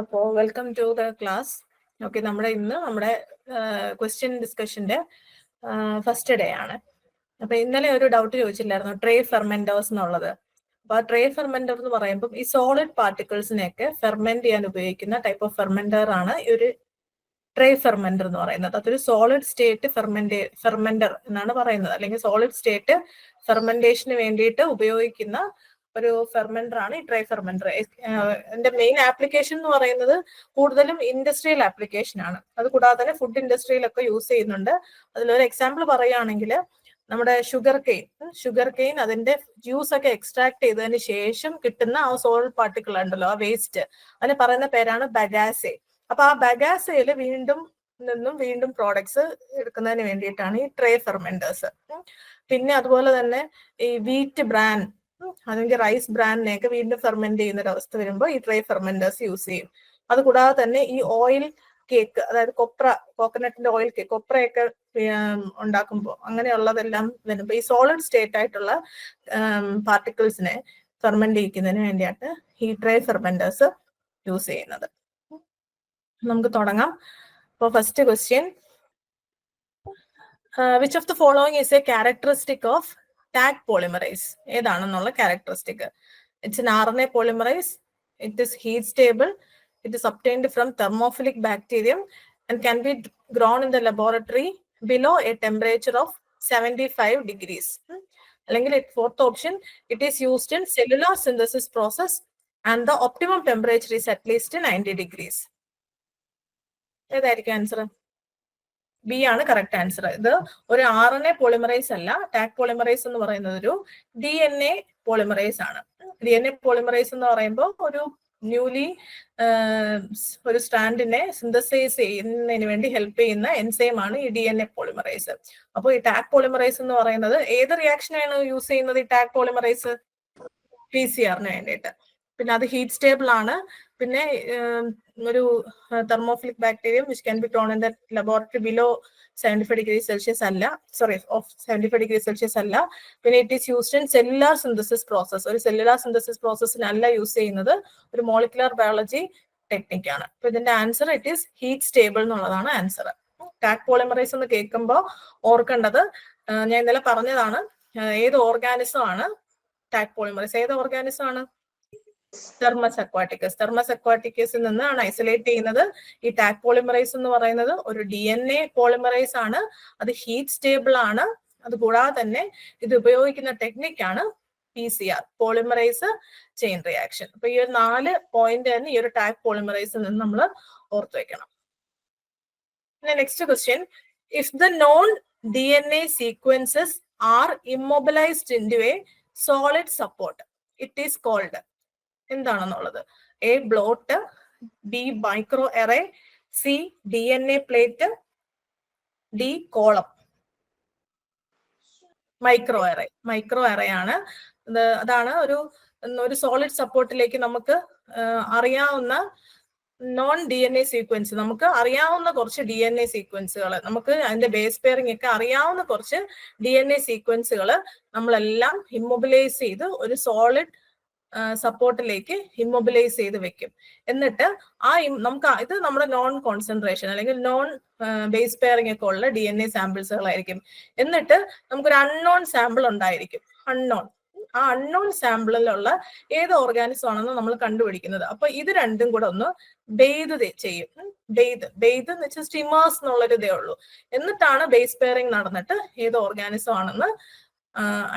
അപ്പോൾ welcome to the class. Okay, നമ്മുടെ question ഡിസ്കഷന്റെ ഫസ്റ്റ് ഡേ ആണ്. അപ്പൊ ഇന്നലെ ഒരു ഡൗട്ട് ചോദിച്ചില്ലായിരുന്നു, ട്രേ ഫെർമെന്റേഴ്സ് എന്നുള്ളത്. അപ്പൊ ആ ട്രേ ഫെർമെന്റർ എന്ന് പറയുമ്പോൾ ഈ സോളിഡ് പാർട്ടിക്കിൾസിനെയൊക്കെ ഫെർമെന്റ് ചെയ്യാൻ ഉപയോഗിക്കുന്ന ടൈപ്പ് ഓഫ് ഫെർമെന്റർ ആണ് ഈ ഒരു ട്രേ ഫെർമെന്റർ എന്ന് പറയുന്നത്. അതൊരു സോളിഡ് സ്റ്റേറ്റ് ഫെർമെന്റർ എന്നാണ് പറയുന്നത്, അല്ലെങ്കിൽ സോളിഡ് സ്റ്റേറ്റ് ഫെർമെന്റേഷന് വേണ്ടിയിട്ട് ഉപയോഗിക്കുന്ന ഒരു ഫെർമെന്റർ ആണ് ഈ ട്രേ ഫെർമെന്റർ. എന്റെ മെയിൻ ആപ്ലിക്കേഷൻ എന്ന് പറയുന്നത് കൂടുതലും ഇൻഡസ്ട്രിയൽ ആപ്ലിക്കേഷൻ ആണ്. അത് കൂടാതെ തന്നെ ഫുഡ് ഇൻഡസ്ട്രിയിലൊക്കെ യൂസ് ചെയ്യുന്നുണ്ട്. അതിലൊരു എക്സാമ്പിൾ പറയുകയാണെങ്കിൽ നമ്മുടെ ഷുഗർ കെയിൻ അതിന്റെ ജ്യൂസ് ഒക്കെ എക്സ്ട്രാക്ട് ചെയ്തതിന് ശേഷം കിട്ടുന്ന ആ സോളിഡ് പാർട്ടിക്കിൾ ഉണ്ടല്ലോ, ആ വേസ്റ്റ്, അതിന് പറയുന്ന പേരാണ് ബഗാസെ. അപ്പൊ ആ ബഗാസയിൽ വീണ്ടും പ്രോഡക്ട്സ് എടുക്കുന്നതിന് വേണ്ടിയിട്ടാണ് ഈ ട്രേ ഫെർമെന്റേഴ്സ്. പിന്നെ അതുപോലെ തന്നെ ഈ വീറ്റ് ബ്രാൻ അല്ലെങ്കിൽ റൈസ് ബ്രാൻഡിനെയൊക്കെ വീണ്ടും ഫെർമെന്റ് ചെയ്യുന്ന ഒരു അവസ്ഥ വരുമ്പോൾ ഈ ട്രേ ഫെർമെന്റേഴ്സ് യൂസ് ചെയ്യും. അതുകൂടാതെ തന്നെ ഈ ഓയിൽ കേക്ക്, അതായത് കോക്കനട്ടിന്റെ ഓയിൽ കേക്ക്, കൊപ്രയൊക്കെ ഉണ്ടാക്കുമ്പോൾ അങ്ങനെയുള്ളതെല്ലാം വരുമ്പോൾ ഈ സോളിഡ് സ്റ്റേറ്റ് ആയിട്ടുള്ള പാർട്ടിക്കിൾസിനെ ഫെർമെന്റ് ചെയ്യിക്കുന്നതിന് വേണ്ടിയാണ് ഈ ട്രേ ഫെർമെന്റേഴ്സ് യൂസ് ചെയ്യുന്നത്. നമുക്ക് തുടങ്ങാം. അപ്പോൾ first question, which of the following is a characteristic of Taq polymerase? ഏതാണെന്നുള്ള characteristic? It's an RNA polymerase, it is heat stable, it is obtained from thermophilic bacterium and can be grown in the laboratory below a temperature of 75 degrees. അല്ലെങ്കിൽ fourth option, it is used in cellular synthesis process and the optimum temperature is at least 90 degrees. ഏതായിരിക്കും answer? B ആണ് correct answer. ഇത് ഒരു RNA polymerise അല്ല. Tag polymerise എന്ന് പറയുന്നത് ഒരു DNA polymerise ആണ്. DNA പോളിമറൈസ് എന്ന് പറയുമ്പോൾ ഒരു ഒരു സ്ട്രാൻഡിനെ സിന്തസൈസ് ചെയ്യുന്നതിന് വേണ്ടി ഹെൽപ്പ് ചെയ്യുന്ന എൻസൈം ആണ് ഈ DNA പോളിമറൈസ്. അപ്പോൾ ഈ ടാഗ് പോളിമറൈസ് എന്ന് പറയുന്നത് ഏത് റിയാക്ഷനാണ് യൂസ് ചെയ്യുന്നത്? ഈ ടാഗ് പോളിമറൈസ് PCR-ന് വേണ്ടിയിട്ട്. പിന്നെ അത് ഹീറ്റ് സ്റ്റേബിൾ ആണ്. പിന്നെ ഒരു thermophilic bacterium which can be grown in the laboratory below 75 degree Celsius അല്ല, 75 ഡിഗ്രി സെൽഷ്യസ് അല്ല. പിന്നെ it is used in cellular synthesis process. ഒരു സെല്ലുലാർ സിന്തസിസ് പ്രോസസ്സിനല്ല യൂസ് ചെയ്യുന്നത്, ഒരു മോളിക്കുലർ ബയോളജി ടെക്നിക് ആണ്. അപ്പൊ ഇതിന്റെ answer it is heat stable എന്നുള്ളതാണ് ആൻസർ. ടാഗ് പോളിമറൈസ് എന്ന് കേൾക്കുമ്പോൾ ഓർക്കേണ്ടത്, ഞാൻ ഇന്നലെ പറഞ്ഞതാണ്, ഏത് ഓർഗാനിസം ആണ് ടാഗ് പോളിമറൈസ്? ഏത് ഓർഗാനിസം ആണ്? തെർമസ് അക്വാട്ടിക്കസിൽ നിന്നാണ് ഐസൊലേറ്റ് ചെയ്യുന്നത്. ഈ ടാഗ് പോളിമറൈസ് എന്ന് പറയുന്നത് ഒരു DNA പോളിമറൈസ് ആണ്. അത് ഹീറ്റ് സ്റ്റേബിൾ ആണ്. അതുകൂടാതെ തന്നെ ഇത് ഉപയോഗിക്കുന്ന ടെക്നിക്കാണ് PCR, പോളിമറൈസ് ചെയിൻ റിയാക്ഷൻ. അപ്പൊ ഈ ഒരു 4 പോയിന്റ് തന്നെ ഈ ഒരു ടാഗ് പോളിമറൈസിൽ നിന്ന് നമ്മൾ ഓർത്തു വെക്കണം. പിന്നെ next question, if the known DNA sequences are immobilized into a solid support, it is called? എന്താണെന്നുള്ളത്? A blot, B microarray, C DNA plate, D column. Microarray ആണ്. അതാണ് ഒരു സോളിഡ് സപ്പോർട്ടിലേക്ക് നമുക്ക് അറിയാവുന്ന നോൺ DNA സീക്വൻസ്, നമുക്ക് അറിയാവുന്ന കുറച്ച് DNA സീക്വൻസുകൾ, നമുക്ക് അതിന്റെ ബേസ് പെയറിംഗ് ഒക്കെ അറിയാവുന്ന കുറച്ച് DNA സീക്വൻസുകൾ നമ്മളെല്ലാം ഇമ്മൊബിലൈസ് ചെയ്ത് ഒരു സോളിഡ് സപ്പോർട്ടിലേക്ക് ഇമ്മൊബിലൈസ് ചെയ്ത് വെക്കും. എന്നിട്ട് നമുക്ക് ഇത് നമ്മുടെ നോൺ കോൺസെൻട്രേഷൻ അല്ലെങ്കിൽ നോൺ ബേസ് പെയറിംഗ് ഒക്കെ ഉള്ള DNA സാമ്പിൾസുകളായിരിക്കും. എന്നിട്ട് നമുക്കൊരു അൺനോൺ സാമ്പിൾ ഉണ്ടായിരിക്കും. ആ അൺനോൺ സാമ്പിളിലുള്ള ഏത് ഓർഗാനിസം ആണെന്ന് നമ്മൾ കണ്ടുപിടിക്കുന്നത്. അപ്പൊ ഇത് രണ്ടും കൂടെ ഒന്ന് ബെയ്ത് ചെയ്യും. ബെയ്ത് എന്ന് വെച്ചാൽ സ്റ്റിമേഴ്സ് എന്നുള്ളൊരു ഇതേ ഉള്ളൂ. എന്നിട്ടാണ് ബേസ് പെയറിംഗ് നടന്നിട്ട് ഏത് ഓർഗാനിസം ആണെന്ന്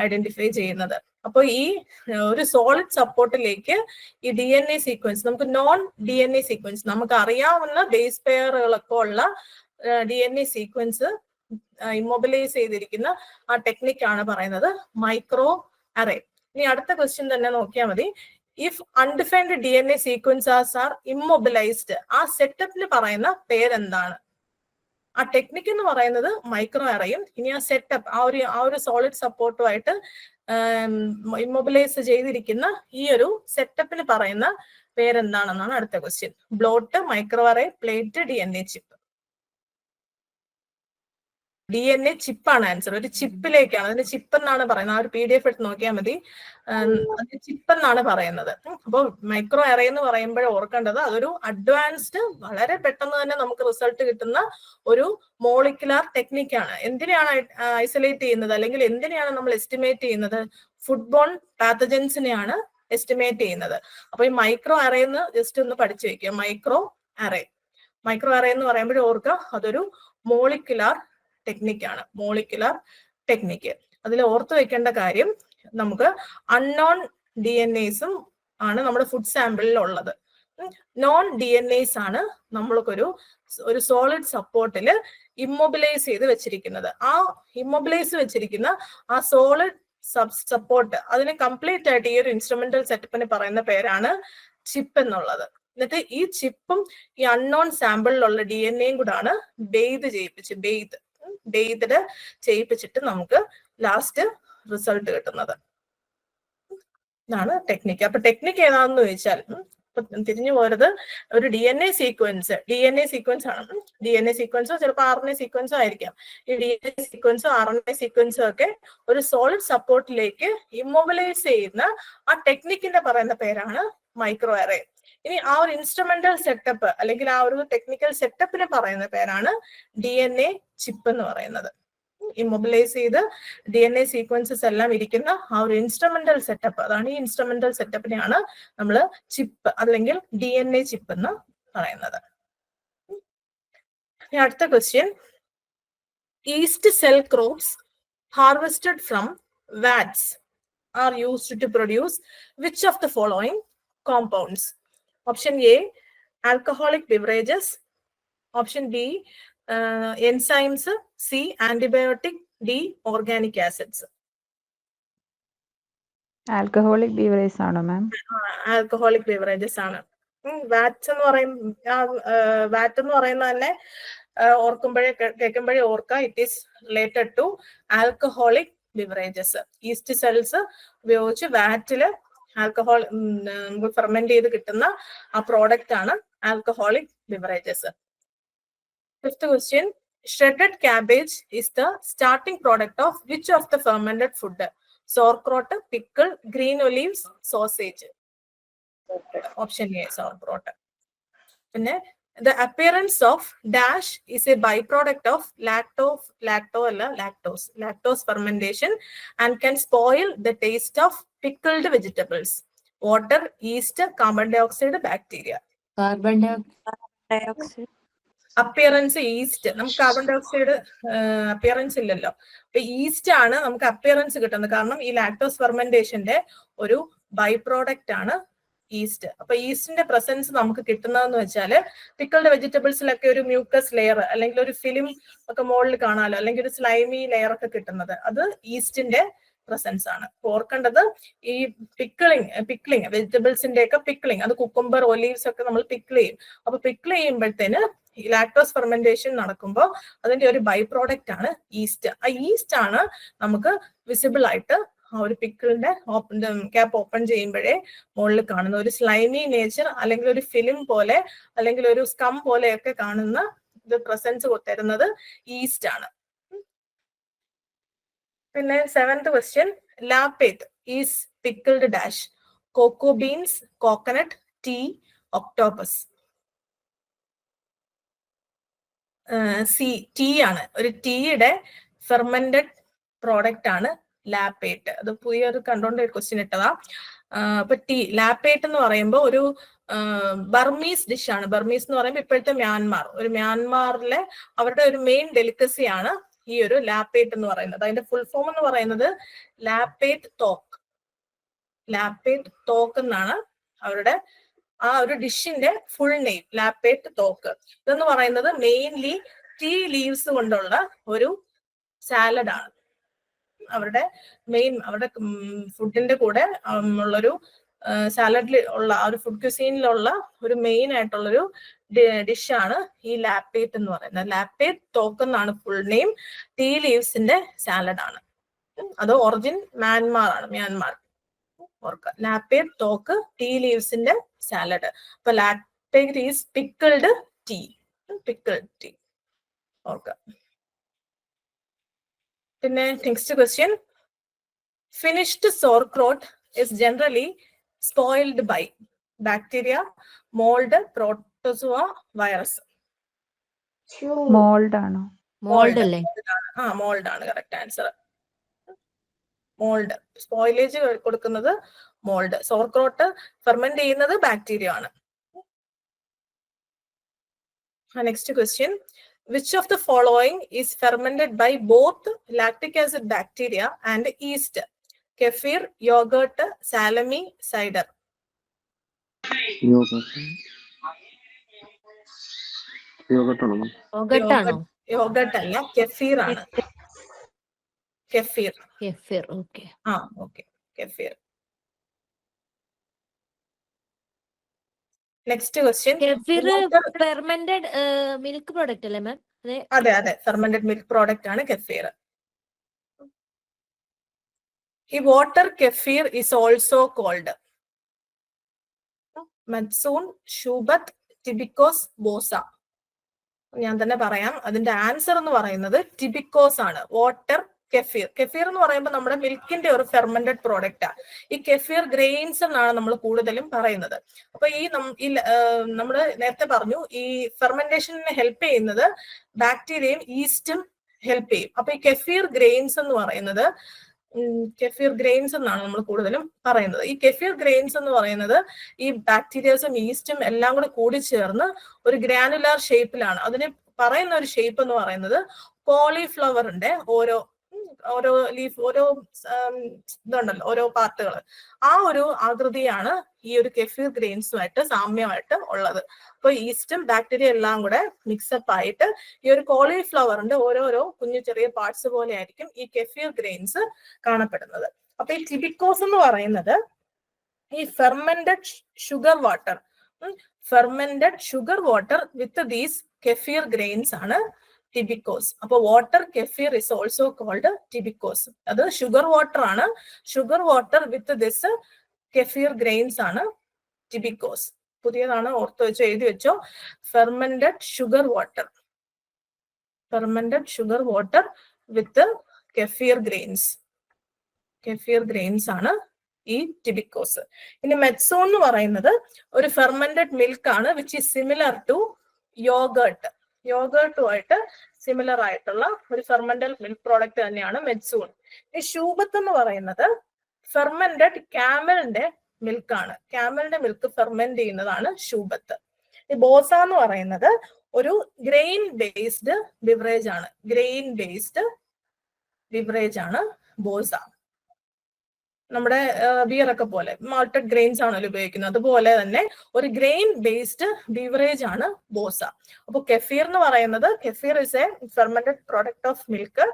ഐഡന്റിഫൈ ചെയ്യുന്നത്. അപ്പൊ ഈ ഒരു സോളിഡ് സപ്പോർട്ടിലേക്ക് ഈ DNA സീക്വൻസ്, നമുക്ക് നോൺ DNA സീക്വൻസ്, നമുക്ക് അറിയാവുന്ന ബേസ് പെയറുകളൊക്കെ ഉള്ള DNA സീക്വൻസ് ഇമ്മൊബിലൈസ് ചെയ്തിരിക്കുന്ന ആ ടെക്നിക്കാണ് പറയുന്നത് മൈക്രോ അറേ. ഇനി അടുത്ത ക്വസ്റ്റ്യൻ തന്നെ നോക്കിയാൽ മതി. If undefined DNA sequences are immobilised, ആ സെറ്റപ്പിന് പറയുന്ന പേരെന്താണ്? ആ ടെക്നിക് എന്ന് പറയുന്നത് മൈക്രോ അറേയും, ഇനി ആ സെറ്റപ്പ്, ആ ഒരു സോളിഡ് സപ്പോർട്ടുമായിട്ട് ഇമ്മൊബിലൈസ് ചെയ്തിരിക്കുന്ന ഈ ഒരു സെറ്റപ്പിന് പറയുന്ന പേരെന്താണെന്നാണ് അടുത്ത question. Blot, microarray, plate, DNA chip. DNA ചിപ്പാണ് ആൻസർ. ഒരു ചിപ്പിലേക്കാണ്, അതിന്റെ ചിപ്പ് എന്നാണ് പറയുന്നത്. ആ ഒരു PDF എടുത്ത് നോക്കിയാൽ മതി, അതിന്റെ ചിപ്പ് എന്നാണ് പറയുന്നത്. അപ്പോൾ മൈക്രോ അറേ എന്ന് പറയുമ്പോൾ ഓർക്കേണ്ടത് അതൊരു അഡ്വാൻസ്ഡ്, വളരെ പെട്ടെന്ന് തന്നെ നമുക്ക് റിസൾട്ട് കിട്ടുന്ന ഒരു മോളിക്കുലാർ ടെക്നിക്കാണ്. എന്തിനെയാണ് ഐസൊലേറ്റ് ചെയ്യുന്നത്, അല്ലെങ്കിൽ എന്തിനെയാണ് നമ്മൾ എസ്റ്റിമേറ്റ് ചെയ്യുന്നത്? ഫുഡ്ബോൺ പാത്തജൻസിനെയാണ് എസ്റ്റിമേറ്റ് ചെയ്യുന്നത്. അപ്പൊ ഈ മൈക്രോ അറേ എന്ന് ജസ്റ്റ് ഒന്ന് പഠിച്ചു വെക്കുക. മൈക്രോ അറേ എന്ന് പറയുമ്പോൾ ഓർക്കുക അതൊരു മോളിക്കുലാർ ടെക്നിക്കാണ്. Molecular technique. അതിൽ ഓർത്ത് വെക്കേണ്ട കാര്യം, നമുക്ക് അൺനോൺ DNAസും ആണ് നമ്മുടെ ഫുഡ് സാമ്പിളിൽ ഉള്ളത്. നോൺ DNAs ആണ് നമ്മൾക്കൊരു സോളിഡ് സപ്പോർട്ടിൽ ഇമ്മൊബിലൈസ് ചെയ്ത് വെച്ചിരിക്കുന്നത്. ആ ഇമ്മൊബിലൈസ് വെച്ചിരിക്കുന്ന ആ സോളിഡ് സപ്പോർട്ട്, അതിനെ കംപ്ലീറ്റ് ആയിട്ട് ഈ ഒരു ഇൻസ്ട്രുമെന്റൽ സെറ്റപ്പിന് പറയുന്ന പേരാണ് ചിപ്പ് എന്നുള്ളത്. എന്നിട്ട് ഈ ചിപ്പും ഈ അൺനോൺ സാമ്പിളിലുള്ള DNAയും കൂടാണ് ബെയ്ത് ചെയ്യിപ്പിച്ചിട്ട് നമുക്ക് ലാസ്റ്റ് റിസൾട്ട് കിട്ടുന്നത്. ഇതാണ് ടെക്നിക്ക്. അപ്പൊ ടെക്നിക്ക് ഏതാണെന്ന് ചോദിച്ചാൽ, തിരിഞ്ഞു പോരുത്, ഒരു DNA സീക്വൻസ് ആണ്. DNA സീക്വൻസോ ചിലപ്പോൾ RNA സീക്വൻസോ ആയിരിക്കാം. ഈ DNA സീക്വൻസോ RNA സീക്വൻസോ ഒക്കെ ഒരു സോളിഡ് സപ്പോർട്ടിലേക്ക് ഇമ്മൊബിലൈസ് ചെയ്യുന്ന ആ ടെക്നിക്കിന്റെ പറയുന്ന പേരാണ് മൈക്രോ അറേ. ഇനി ആ ഒരു ഇൻസ്ട്രുമെന്റൽ സെറ്റപ്പ് അല്ലെങ്കിൽ ആ ഒരു ടെക്നിക്കൽ സെറ്റപ്പിന് പറയുന്ന പേരാണ് DNA ചിപ്പ് എന്ന് പറയുന്നത്. ഇമ്മൊബിലൈസ് ചെയ്ത് DNA സീക്വൻസസ് എല്ലാം ഇരിക്കുന്ന ആ ഒരു ഇൻസ്ട്രുമെന്റൽ സെറ്റപ്പ്, അതാണ് ഈ ഇൻസ്ട്രുമെന്റൽ സെറ്റപ്പിനെയാണ് നമ്മൾ ചിപ്പ് അല്ലെങ്കിൽ DNA ചിപ്പ് എന്ന് പറയുന്നത്. അടുത്ത question, east cell crops harvested from vats are used to produce which of the following compounds? Option A, alcoholic beverages. Option B, enzymes. C, antibiotic. D, organic acids. Alcoholic beverages ആണോ മാം? Alcoholic beverages ആണ്. വാറ്റ് എന്ന് പറയുന്നത് തന്നെ കേൾക്കുമ്പോഴേ ഓർക്കുക, it is related to alcoholic beverages. Yeast cells ഉപയോഗിച്ച് വാറ്റില് alcohol ferment ചെയ്ത് കിട്ടുന്ന ആ പ്രോഡക്റ്റ് ആണ് alcoholic beverages. Fifth question, shredded cabbage is the starting product of which of the fermented food? Sauerkraut, pickle, green olives, sausage. Option A, sauerkraut. പിന്നെ the appearance of dash is a byproduct of lactose fermentation and can spoil the taste of pickled vegetables. Water, yeast, carbon dioxide, bacteria. Carbon dioxide. Appearance east. നമുക്ക് carbon dioxide appearance ഇല്ലല്ലോ. അപ്പൊ east ആണ് നമുക്ക് appearance കിട്ടുന്നത്. കാരണം ഈ lactose ഫെർമെന്റേഷന്റെ ഒരു by product ആണ് ഈസ്റ്റ്. അപ്പൊ ഈസ്റ്റിന്റെ പ്രസൻസ് നമുക്ക് കിട്ടുന്നതെന്ന് വെച്ചാൽ പിക്കിൾഡ് വെജിറ്റബിൾസിലൊക്കെ ഒരു മ്യൂക്കസ് ലെയർ അല്ലെങ്കിൽ ഒരു ഫിലിം ഒക്കെ മുകളിൽ കാണാമല്ലോ, അല്ലെങ്കിൽ ഒരു സ്ലൈമി ലെയർ ഒക്കെ കിട്ടുന്നത്, അത് ഈസ്റ്റിന്റെ പ്രസൻസ് ആണ്. ഓർക്കേണ്ടത് ഈ പിക്ലിങ് വെജിറ്റബിൾസിന്റെ ഒക്കെ പിക്ലിങ്, അത് കുക്കുംബർ, ഒലീവ്സ് ഒക്കെ നമ്മൾ പിക്കിൾ ചെയ്യും. അപ്പൊ പിക്കിൾ ചെയ്യുമ്പോഴത്തേന് ഈ ലാക്ടോസ് ഫെർമെന്റേഷൻ നടക്കുമ്പോൾ അതിന്റെ ഒരു ബൈ പ്രോഡക്റ്റ് ആണ് ഈസ്റ്റ്. ആ ഈസ്റ്റ് ആണ് നമുക്ക് വിസിബിൾ ആയിട്ട് ആ ഒരു പിക്കിളിന്റെ ക്യാപ്പ് ഓപ്പൺ ചെയ്യുമ്പോഴേ മുകളിൽ കാണുന്ന ഒരു സ്ലൈമി നേച്ചർ, അല്ലെങ്കിൽ ഒരു ഫിലിം പോലെ അല്ലെങ്കിൽ ഒരു സ്കം പോലെയൊക്കെ കാണുന്ന ഇത് പ്രസൻസ് തരുന്നത് ഈസ്റ്റ് ആണ്. പിന്നെ seventh question, laphet is pickled dash, cocoa beans, coconut, tea, octopus. Tea ആണ്. ഒരു ടീയുടെ ഫെർമെന്റഡ് പ്രോഡക്റ്റ് ആണ് ലാപ്പേറ്റ്. അത് പുതിയ ഒരു കണ്ടോണ്ട് ക്വസ്റ്റ്യൻ ഇട്ടതാ. അപ്പൊ ലാപ്പേറ്റ് എന്ന് പറയുമ്പോൾ ഒരു ബർമീസ് ഡിഷാണ്. ബർമീസ് എന്ന് പറയുമ്പോൾ ഇപ്പോഴത്തെ മ്യാൻമാറിലെ അവരുടെ ഒരു മെയിൻ ഡെലിക്കസി ആണ് ഈ ഒരു ലാപ്പേറ്റ് എന്ന് പറയുന്നത്. അതിന്റെ ഫുൾ ഫോം എന്ന് പറയുന്നത് ലാപ്പേറ്റ് തോക്ക് എന്നാണ് അവരുടെ ആ ഒരു ഡിഷിന്റെ ഫുൾ നെയിം, ലാപ്പേറ്റ് തോക്ക്. ഇതെന്ന് പറയുന്നത് മെയിൻലി ടീ ലീവ്സ് കൊണ്ടുള്ള ഒരു സാലഡ് ആണ്. അവരുടെ ഫുഡിന്റെ കൂടെ ഉള്ളൊരു സാലഡിൽ ഉള്ള ആ ഒരു ഫുഡ് ക്യൂസീനിലുള്ള ഒരു മെയിൻ ആയിട്ടുള്ളൊരു ഡിഷാണ് ഈ ലാപ്പേറ്റ് എന്ന് പറയുന്നത്. ലാപ്പേറ്റ് തോക്ക് എന്നാണ് ഫുൾ നെയിം. ടീ ലീവ്സിന്റെ സാലഡ് ആണ്. അത് ഒറിജിൻ മ്യാൻമാർ. ഓർക്കുക, ലാപ്പേറ്റ് തോക്ക്, ടീ ലീവ്സിന്റെ സാലഡ്. അപ്പൊ ലാപ്പേറ്റ് ഈസ് പിക്കിൾഡ് ടീ. ഓർക്കുക. പിന്നെ next question, finished sauerkraut is generally spoiled by bacteria, mold, protozoa, virus. Mould ആണോ? മോൾഡ് അല്ലേ? മോൾഡ് ആണ് കറക്റ്റ് ആൻസർ. മോൾഡ്, സ്പോയിലേജ് കൊടുക്കുന്നത് മോൾഡ്. സോർക്രോട്ട് ഫെർമെന്റ് ചെയ്യുന്നത് ബാക്ടീരിയ ആണ്. Next question, which of the following is fermented by both lactic acid bacteria and yeast? Kefir, yogurt, salami, cider. Yoghurt ആണോ? Yoghurt അല്ല, kefir ആണ്. Kefir. Kefir. Okay. Okay, kefir. Next question, kefir fermented milk product അല്ലേ മാം? അതെ, fermented milk product ആണ് kefir. ഈ water kefir is also called മത്സൂൺ, ഷൂബത്ത്, ടിബിക്കോസ്, ബോസ. ഞാൻ തന്നെ പറയാം, അതിന്റെ ആൻസർ എന്ന് പറയുന്നത് ടിബിക്കോസ് ആണ്. Water kefir. കെഫീർ എന്ന് പറയുമ്പോൾ നമ്മുടെ മിൽക്കിന്റെ ഒരു ഫെർമെന്റഡ് പ്രോഡക്റ്റാ. ഈ കെഫീർ ഗ്രെയിൻസ് എന്നാണ് നമ്മൾ കൂടുതലും പറയുന്നത്. അപ്പൊ ഈ നമ്മൾ നേരത്തെ പറഞ്ഞു, ഈ ഫെർമെന്റേഷനെ ഹെൽപ്പ് ചെയ്യുന്നത് ബാക്ടീരിയയും ഈസ്റ്റും ഹെൽപ്പ് ചെയ്യും. അപ്പൊ ഈ കെഫീർ ഗ്രെയിൻസ് എന്ന് പറയുന്നത് കെഫീർ ഗ്രെയിൻസ് എന്നാണ് നമ്മൾ കൂടുതലും പറയുന്നത്. ഈ കെഫീർ ഗ്രെയിൻസ് എന്ന് പറയുന്നത് ഈ ബാക്ടീരിയസും ഈസ്റ്റും എല്ലാം കൂടെ കൂടി ചേർന്ന് ഒരു ഗ്രാനുലാർ ഷേപ്പിലാണ്. അതിന് പറയുന്ന ഒരു ഷേപ്പ് എന്ന് പറയുന്നത് കോളിഫ്ലവറിന്റെ ഓരോ ലീഫ്, ഓരോ ഇതുണ്ടല്ലോ, ഓരോ പാർട്ടുകൾ, ആ ഒരു ആകൃതിയാണ് ഈ ഒരു കെഫീർ ഗ്രെയിൻസുമായിട്ട് സാമ്യമായിട്ട് ഉള്ളത്. അപ്പൊ ഈസ്റ്റും ബാക്ടീരിയ എല്ലാം കൂടെ മിക്സപ്പ് ആയിട്ട് ഈ ഒരു കോളിഫ്ലവറിന്റെ ഓരോരോ കുഞ്ഞു ചെറിയ പാർട്സ് പോലെ ആയിരിക്കും ഈ കെഫീർ ഗ്രെയിൻസ് കാണപ്പെടുന്നത്. അപ്പൊ ഈ ടിബിക്കോസ് എന്ന് പറയുന്നത് ഈ fermented sugar water with these kefir grains ആണ് ടിബിക്കോസ്. അപ്പൊ water kefir is also called tibicos. അത് ഷുഗർ വാട്ടർ ആണ്. Sugar water with this kefir grains ആണ് ടിബിക്കോസ്. പുതിയതാണ്, ഓർത്ത് വെച്ചോ, എഴുതി വെച്ചോ. Fermented sugar water with kefir grains ആണ് ഈ ടിബിക്കോസ്. ഇനി മെറ്റ്സോൺ എന്ന് പറയുന്നത് ഒരു ഫെർമെന്റഡ് മിൽക്ക് ആണ്, വിച്ച് ഈസ് സിമിലർ ടു യോഗർട്ടുമായിട്ട് സിമിലർ ആയിട്ടുള്ള ഒരു ഫെർമെന്റഡ് മിൽക്ക് പ്രോഡക്റ്റ് തന്നെയാണ് മെറ്റ്സൂൺ. ഈ ഷൂബത്ത് എന്ന് പറയുന്നത് ഫെർമെന്റഡ് ക്യാമലിന്റെ മിൽക്ക് ആണ്. ക്യാമലിന്റെ മിൽക്ക് ഫെർമെന്റ് ചെയ്യുന്നതാണ് ഷൂബത്ത്. ഈ ബോസ എന്ന് പറയുന്നത് ഒരു ഗ്രെയിൻ ബേസ്ഡ് ബിവറേജ് ആണ് ബോസ. നമ്മുടെ ബിയർ ഒക്കെ പോലെ മാൾട്ടഡ് ഗ്രെയിൻസ് ആണല്ലോ ഉപയോഗിക്കുന്നത്, അതുപോലെ തന്നെ ഒരു ഗ്രെയിൻ ബേസ്ഡ് ബീവറേജ് ആണ് ബോസ. അപ്പൊ കെഫീർ എന്ന് പറയുന്നത്, kefir is a fermented product of milk.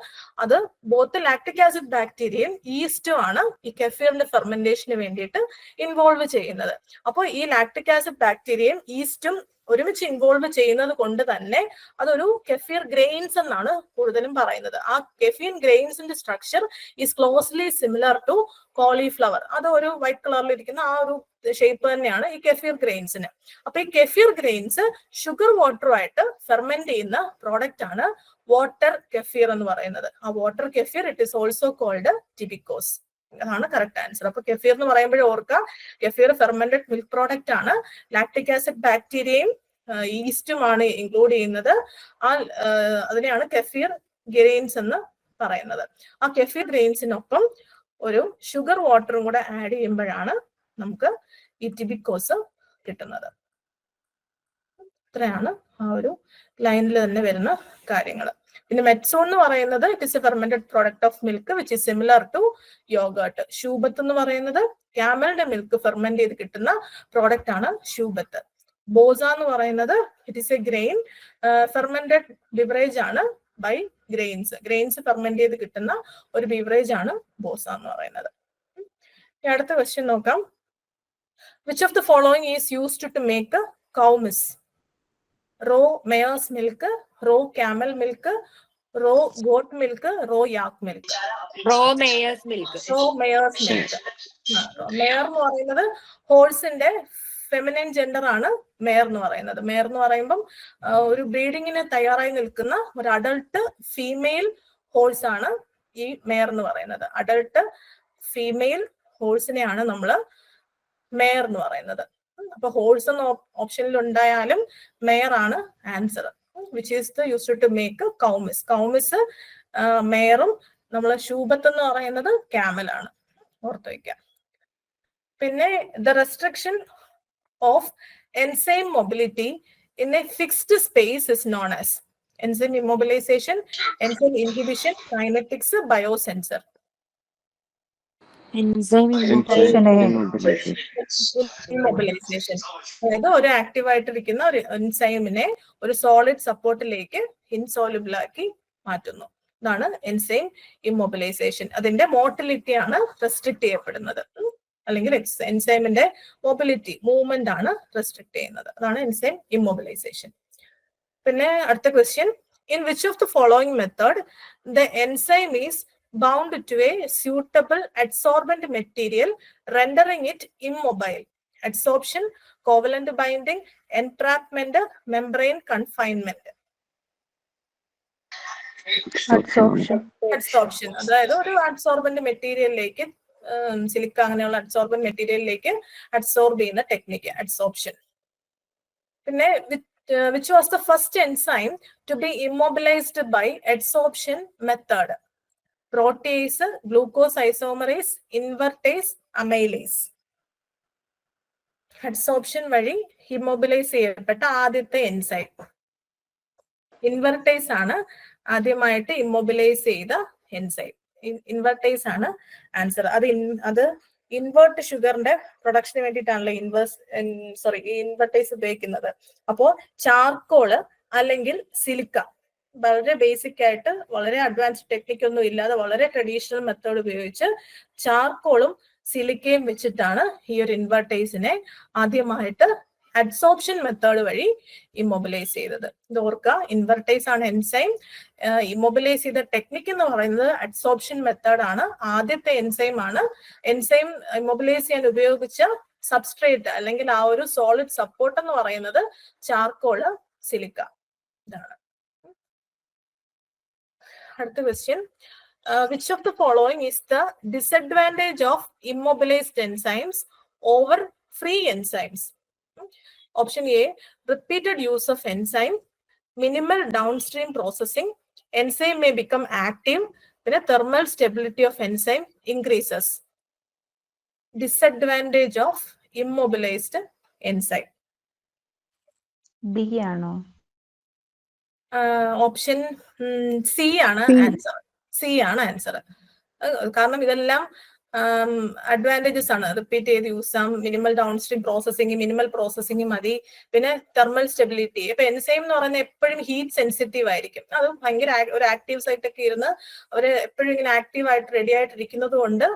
അത് ബോത്ത് ലാക്ടിക് ആസിഡ് ബാക്ടീരിയയും ഈസ്റ്റും ആണ് ഈ കെഫീറിന്റെ ഫെർമെന്റേഷന് വേണ്ടിയിട്ട് ഇൻവോൾവ് ചെയ്യുന്നത്. അപ്പോൾ ഈ ലാക്ടിക് ആസിഡ് ബാക്ടീരിയയും ഈസ്റ്റും ഒരുമിച്ച് ഇൻവോൾവ് ചെയ്യുന്നത് കൊണ്ട് തന്നെ അതൊരു കെഫീർ ഗ്രെയിൻസ് എന്നാണ് കൂടുതലും പറയുന്നത്. ആ കെഫീർ ഗ്രെയിൻസിന്റെ structure is closely similar to cauliflower. അത് ഒരു വൈറ്റ് കളറിൽ ഇരിക്കുന്ന ആ ഒരു ഷേപ്പ് തന്നെയാണ് ഈ കെഫീർ ഗ്രെയിൻസിന്. അപ്പൊ ഈ കെഫീർ ഗ്രെയിൻസ് ഷുഗർ വാട്ടറുമായിട്ട് ഫെർമെന്റ് ചെയ്യുന്ന പ്രോഡക്റ്റ് ആണ് വാട്ടർ കെഫീർ എന്ന് പറയുന്നത്. ആ water kefir it is also called tibicos. അതാണ് കറക്റ്റ് ആൻസർ. അപ്പൊ കെഫീർ എന്ന് പറയുമ്പോഴേ ഓർക്കുക, കെഫീർ ഫെർമെന്റഡ് മിൽക്ക് പ്രോഡക്റ്റ് ആണ്. ലാക്ടിക് ആസിഡ് ബാക്ടീരിയയും ഈസ്റ്റുമാണ് ഇൻക്ലൂഡ് ചെയ്യുന്നത്. അതിനെയാണ് കെഫീർ ഗ്രെയിൻസ് എന്ന് പറയുന്നത്. ആ കെഫീർ ഗ്രെയിൻസിനൊപ്പം ഒരു ഷുഗർ വാട്ടറും കൂടെ ആഡ് ചെയ്യുമ്പോഴാണ് നമുക്ക് ഈ ടിബിക്കോസ് കിട്ടുന്നത്. ഇത്രയാണ് ആ ഒരു ലൈനിൽ തന്നെ വരുന്ന കാര്യങ്ങൾ. പിന്നെ മെറ്റ്സോൺ എന്ന് പറയുന്നത് it is a fermented product of milk which is similar to yogurt. Shubat എന്ന് പറയുന്നത് ക്യാമലിന്റെ മിൽക്ക് ഫെർമെന്റ് ചെയ്ത് കിട്ടുന്ന പ്രോഡക്റ്റ് ആണ് ഷൂബത്ത്. ബോസ എന്ന് പറയുന്നത് it is A grain fermented beverage ആണ് ബൈ ഗ്രെയിൻസ് ഫെർമെന്റ് ചെയ്ത് കിട്ടുന്ന ഒരു ബിവറേജ് ആണ് ബോസ എന്ന് പറയുന്നത്. അടുത്ത ക്വസ്റ്റ്യൻ നോക്കാം. Which of the following is used to make koumiss? Raw mare's milk, raw camel milk, raw goat milk, raw yak milk. Raw mare's milk. Mare എന്ന് പറയുന്നത് ഹോഴ്സിന്റെ ഫെമിനൈൻ ജെൻഡർ ആണ് മെയർ എന്ന് പറയുന്നത്. മെയർ എന്ന് പറയുമ്പം ഒരു ബ്രീഡിങ്ങിന് തയ്യാറായി നിൽക്കുന്ന ഒരു അഡൾട്ട് ഫീമെയിൽ ഹോഴ്സ് ആണ് ഈ മെയർ എന്ന് പറയുന്നത്. അഡൾട്ട് ഫീമെയിൽ ഹോഴ്സിനെയാണ് നമ്മൾ മെയർ എന്ന് പറയുന്നത്. അപ്പൊ ഹോഴ്സ് എന്ന ഓപ്ഷനിൽ ഉണ്ടായാലും മെയർ ആണ് answer, which is the used to make koumiss. Koumiss മെയറും നമ്മൾ ഷൂബത്ത് എന്ന് പറയുന്നത് ക്യാമൽ ആണ്, ഓർത്ത് വയ്ക്കാം. പിന്നെ the restriction of enzyme mobility in a fixed space is known as enzyme immobilization, enzyme inhibition, kinetics, biosensor. Enzyme immobilization. അതായത് ഒരു ആക്റ്റീവ് ആയിട്ടിരിക്കുന്ന ഒരു എൻസൈമിനെ ഒരു സോളിഡ് സപ്പോർട്ടിലേക്ക് ഇൻസോൾബിൾ ആക്കി മാറ്റുന്നു. ഇതാണ് എൻസൈം ഇമ്മൊബിലൈസേഷൻ. അതിന്റെ മോട്ടിലിറ്റി ആണ് റെസ്ട്രിക്ട് ചെയ്യപ്പെടുന്നത്, അല്ലെങ്കിൽ എൻസൈമിന്റെ മൊബിലിറ്റി മൂവ്മെന്റ് ആണ് റെസ്ട്രിക്ട് ചെയ്യുന്നത്. അതാണ് എൻസൈം ഇമ്മൊബിലൈസേഷൻ. പിന്നെ അടുത്ത question, in which of the following method the enzyme is bound to a suitable adsorbent material, rendering it immobile? Adsorption, covalent binding, entrapment, membrane confinement. Adsorption. അതായത് ഒരു adsorbent മെറ്റീരിയലിലേക്ക്, silica അങ്ങനെയുള്ള adsorbent മെറ്റീരിയലിലേക്ക് adsorb ചെയ്യുന്ന technique adsorption. പിന്നെ which was the first enzyme to be immobilized by adsorption method? Protease, glucose isomerase, invertase, amylase. Adsorption വഴി immobilise ചെയ്യപ്പെട്ട ആദ്യത്തെ enzyme invertase ആണ്. ആദ്യമായിട്ട് ഇമ്മൊബിലൈസ് ചെയ്ത എൻസൈം ഇൻവെർട്ടേസ് ആണ് ആൻസർ. അത് ഇൻവേർട്ട് ഷുഗറിന്റെ പ്രൊഡക്ഷന് വേണ്ടിയിട്ടാണല്ലോ ഇൻവെർട്ടേസ് ഉപയോഗിക്കുന്നത്. അപ്പോൾ ചാർക്കോള് അല്ലെങ്കിൽ സിലിക്ക, വളരെ ബേസിക് ആയിട്ട് വളരെ അഡ്വാൻസ്ഡ് ടെക്നിക് ഒന്നും ഇല്ലാതെ വളരെ ട്രഡീഷണൽ മെത്തേഡ് ഉപയോഗിച്ച് ചാർക്കോളും സിലിക്കയും വെച്ചിട്ടാണ് ഈ ഒരു ഇൻവെർട്ടേസിനെ ആദ്യമായിട്ട് അഡ്സോർപ്ഷൻ മെത്തേഡ് വഴി ഇമ്മൊബിലൈസ് ചെയ്തത്. ഇത് ഓർക്കുക, ഇൻവെർട്ടേസ് ആണ് എൻസൈം. ഇമ്മൊബിലൈസ് ചെയ്ത ടെക്നിക് എന്ന് പറയുന്നത് അഡ്സോർപ്ഷൻ മെത്തേഡ് ആണ്. ആദ്യത്തെ എൻസൈം ആണ്. എൻസൈം ഇമ്മൊബിലൈസ് ചെയ്യാൻ ഉപയോഗിച്ച സബ്സ്ട്രേറ്റ് അല്ലെങ്കിൽ ആ ഒരു സോളിഡ് സപ്പോർട്ട് എന്ന് പറയുന്നത് ചാർക്കോള്, സിലിക്ക. ഇതാണ് അടുത്ത question. Which of the following is the disadvantage of immobilized enzymes over free enzymes? Option A, repeated use of enzyme, minimal downstream processing, enzyme may become active, then thermal stability of enzyme increases. Disadvantage of immobilized enzyme. B ആണോ? Option C ആണ് answer. C ആണ് answer. കാരണം ഇതെല്ലാം advantages ആണ്. Repeat ചെയ്ത് use ആം, minimal downstream processing, minimal processing മതി, പിന്നെ തെർമൽ സ്റ്റെബിലിറ്റി. ഇപ്പൊ എൻസൈം എന്ന് പറയുന്നത് എപ്പോഴും ഹീറ്റ് സെൻസിറ്റീവ് ആയിരിക്കും. അത് ഭയങ്കര ഒരു ആക്റ്റീവ് സൈറ്റൊക്കെ ഇരുന്ന് അവര് എപ്പോഴും ഇങ്ങനെ ആക്റ്റീവ് ആയിട്ട് റെഡി ആയിട്ടിരിക്കുന്നത് കൊണ്ട്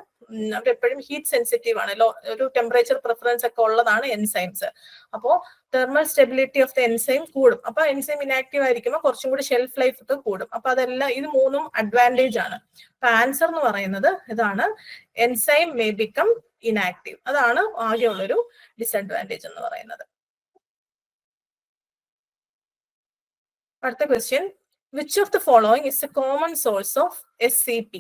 അവരെപ്പോഴും ഹീറ്റ് സെൻസിറ്റീവ് ആണ്. ഒരു ടെമ്പറേച്ചർ പ്രിഫറൻസ് ഒക്കെ ഉള്ളതാണ് എൻസൈംസ്. അപ്പോൾ thermal stability of the enzyme കൂടും. അപ്പൊ എൻസൈം ഇനാക്റ്റീവ് ആയിരിക്കുമ്പോൾ കുറച്ചും കൂടി ഷെൽഫ് ലൈഫ് ഒക്കെ കൂടും. അപ്പൊ അതെല്ലാം ഇത് മൂന്നും അഡ്വാൻറ്റേജ് ആണ്. അപ്പൊ ആൻസർ എന്ന് പറയുന്നത് ഇതാണ്, എൻസൈം മേ ബിക്കം ഇനാക്റ്റീവ്. അതാണ് ആകെയുള്ളൊരു ഡിസഡ്വാൻറ്റേജ് എന്ന് പറയുന്നത്. അടുത്ത question, which of the following is A common source of SCP?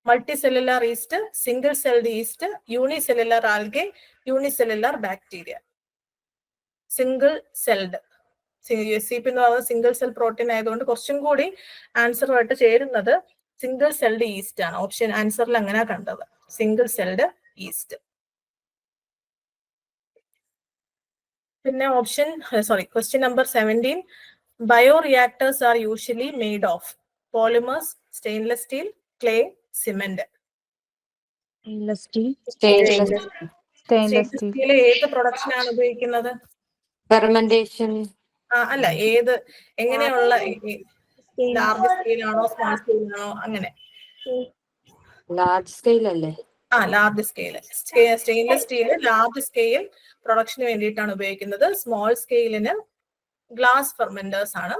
Multicellular yeast, single celled yeast, unicellular algae, unicellular bacteria. Single celled, SCP എന്ന് പറയുന്നത് സിംഗിൾ സെൽ പ്രോട്ടീൻ ആയതുകൊണ്ട് കുറച്ചും കൂടി ആൻസറുമായിട്ട് ചേരുന്നത് സിംഗിൾ സെൽഡ് ഈസ്റ്റ് ആണ്. ഓപ്ഷൻ ആൻസറിൽ അങ്ങനെ കണ്ടത് സിംഗിൾ സെൽഡ് ഈസ്റ്റ്. പിന്നെ question number 17, bioreactors are usually made of polymers, stainless steel, clay, cement. Stainless steel. ഏത് പ്രൊഡക്ഷൻ ആണ് ഉപയോഗിക്കുന്നത്? ഫെർമെന്റേഷൻ. അല്ല, ഏത് എങ്ങനെയുള്ള ലാർജ് സ്കെയിൽ ആണോ സ്മോൾ സ്കെയിൽ ആണോ? അങ്ങനെ ലാർജ് സ്കെയിൽ അല്ലേ? Large scale. Stainless steel large scale പ്രൊഡക്ഷന് വേണ്ടിയിട്ടാണ് ഉപയോഗിക്കുന്നത്. സ്മോൾ സ്കെയിലിന് ഗ്ലാസ് ഫെർമെന്റേഴ്സ് ആണ്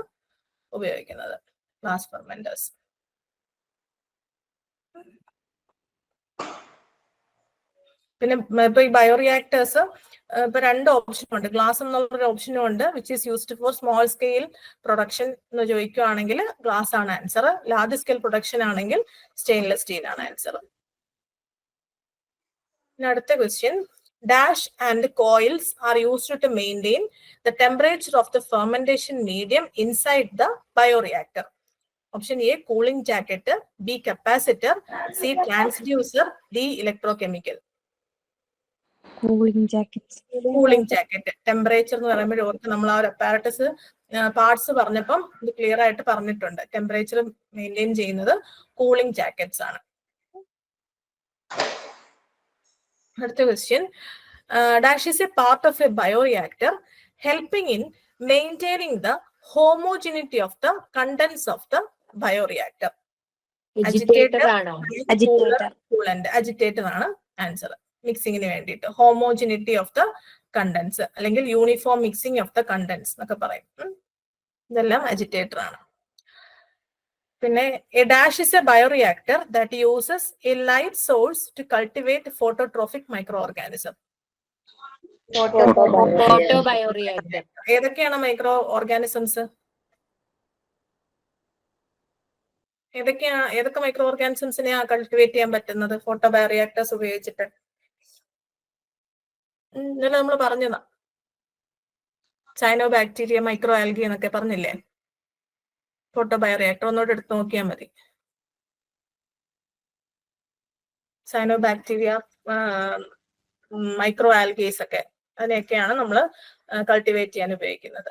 ഉപയോഗിക്കുന്നത്. Glass fermenters. പിന്നെ ഇപ്പൊ ഈ ബയോറിയാക്ടേഴ്സ് ഇപ്പൊ 2 ഓപ്ഷനും ഉണ്ട്. ഗ്ലാസ് എന്നുള്ളൊരു ഓപ്ഷനും ഉണ്ട്, which is used for small scale production എന്ന് ചോദിക്കുകയാണെങ്കിൽ ഗ്ലാസ് ആണ് ആൻസർ. ലാർജ് സ്കെയിൽ പ്രൊഡക്ഷൻ ആണെങ്കിൽ സ്റ്റെയിൻലെസ് സ്റ്റീൽ ആണ് ആൻസർ. അടുത്ത question, dash and coils are used to maintain the temperature of the fermentation medium inside the bioreactor. Option A, cooling jacket. B, capacitor. C, transducer. D, electrochemical. Cooling jacket. Cooling jacket. Temperature എന്ന് പറയുമ്പോൾ ഓർക്ക് നമ്മൾ ആ ഒരു apparatus parts പറഞ്ഞപ്പം ഇത് clear ആയിട്ട് പറഞ്ഞിട്ടുണ്ട്. ടെമ്പറേച്ചർ മെയിൻറ്റെയിൻ ചെയ്യുന്നത് കൂളിംഗ് ജാക്കറ്റ്സ് ആണ്. അടുത്ത question, dash is a part of a bioreactor helping in maintaining the homogeneity of the contents of the bioreactor. Agitator ആണോ? കൂളന്റ്. അജിറ്റേറ്റർ ആണ് ആൻസർ. മിക്സിങ്ങിന് വേണ്ടിയിട്ട് ഹോമോജിനിറ്റി ഓഫ് ദ കണ്ടൻസ് അല്ലെങ്കിൽ uniform mixing of the contents എന്നൊക്കെ പറയും. ഇതെല്ലാം agitator ആണ്. പിന്നെ a dash is a bioreactor that uses a light source to cultivate phototrophic microorganism. Photobioreactor. ഏതൊക്കെയാണ് മൈക്രോ ഓർഗാനിസംസ്? ഏതൊക്കെ മൈക്രോ ഓർഗാനിസംസിനെ കൾട്ടിവേറ്റ് ചെയ്യാൻ പറ്റുന്നത് ഫോട്ടോബയോറിയാക്ടേഴ്സ് ഉപയോഗിച്ചിട്ട്? ഇന്നലെ നമ്മൾ പറഞ്ഞതാ, സൈനോബാക്ടീരിയ, മൈക്രോ ആൽഗി എന്നൊക്കെ പറഞ്ഞില്ലേ? ഫോട്ടോബയോറിയാക്ടർ ഒന്നുകൂടെ എടുത്ത് നോക്കിയാൽ മതി. സൈനോബാക്ടീരിയ, മൈക്രോ ആൽഗീസ് ഒക്കെ, അതിനെയൊക്കെയാണ് നമ്മൾ കൾട്ടിവേറ്റ് ചെയ്യാൻ ഉപയോഗിക്കുന്നത്.